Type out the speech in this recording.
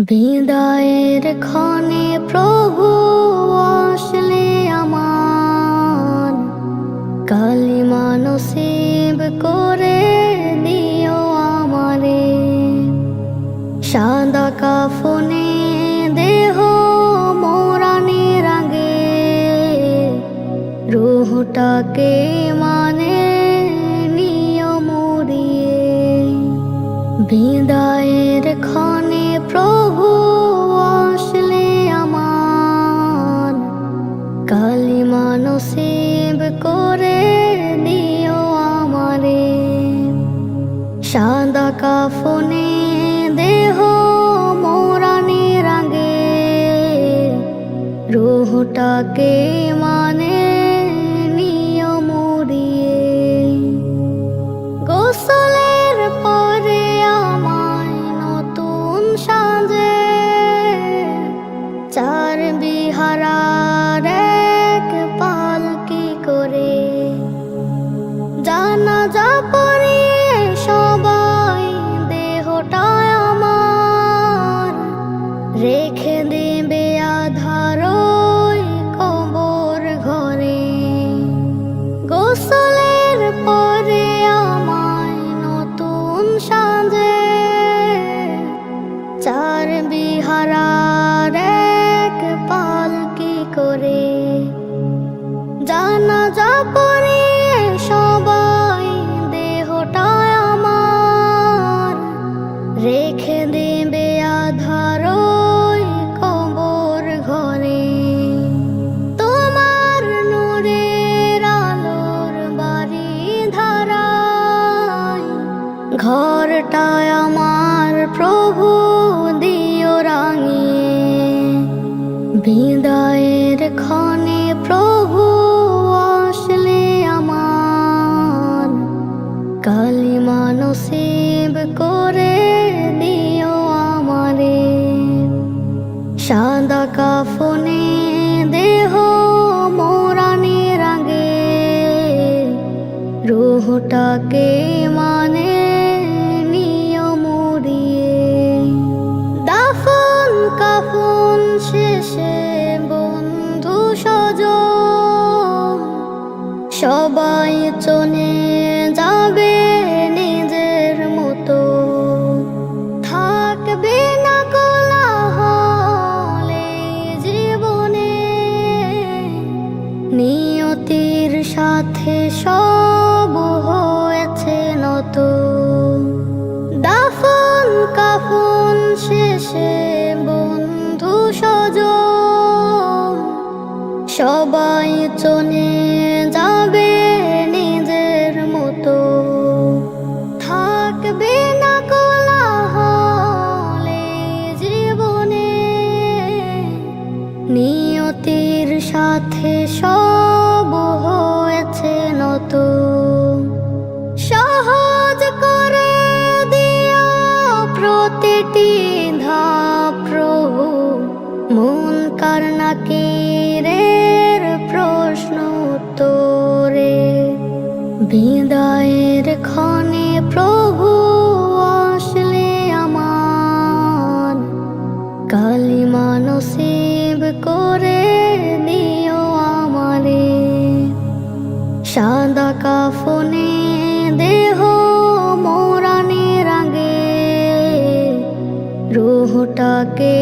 বিদায়ের ক্ষণে প্রভু আসলে আমার কালিমা নসিব করে দিও আমারে। সাদা কাফনে দেহ মোরানির আগে রূহটাকে মানে নিও মুড়িয়ে। বিদায়ের ক্ষণে প্রভু আসলে আমার কালিমা নসিব করে দিও আমারে। সাদা কাফনে দেহ মোরানির আগে রূহটাকে মানে নিও মুড়িয়ে। গোসলের পরে আমায় নতুন সাজে চার বিহারার এক পালকি করে জানাজা পড়িয়ে সবাই দেহটায় আমার রেখে দেবে আধার ওই কবর ঘরে। গোসলের পরে আমায় নতুন সাজে চার বিহারার এক পালকি করে জানাজা পড়িয়ে সবাই দেহটায় আমার রেখে দেবে আধার ওই কবর ঘরে। তোমার নূরের আলোর বাড়ি ধারায় ঘরটায় আমার প্রভু দিও রাঙিয়ে। বিদায়ের ক্ষণে প্রভু আসলে আমার কালিমা নসিব করে দিও আমারে। সাদা কাফনে দেহ মোরানির আগে রূহটাকে মানে নিও মুড়িয়ে। দাফন কাফন শেষে বন্ধু স্বজন সবাই চলে যাবে নিজের মতো। থাকবে না কোলাহল এই জীবনে, নিয়তির সাথে সব হয়েছে নত। দাফন কাফন শেষে বন্ধু স্বজন সবাই চলে যাবে নিজের মতো। থাকবে না কোলাহল এই জীবনে, নিয়তির সাথে সব হয়েছে নত। সহজ করে দিও প্রতিটি ধাপ প্রভু, মুনকার নাকিরের প্রশ্ন উত্তরে। বিদায়ের ক্ষণে প্রভু আসলে আমার কালিমা নসিব করে দিও আমারে। সাদা কাফনে দেহ মোরানির আগে রূহটাকে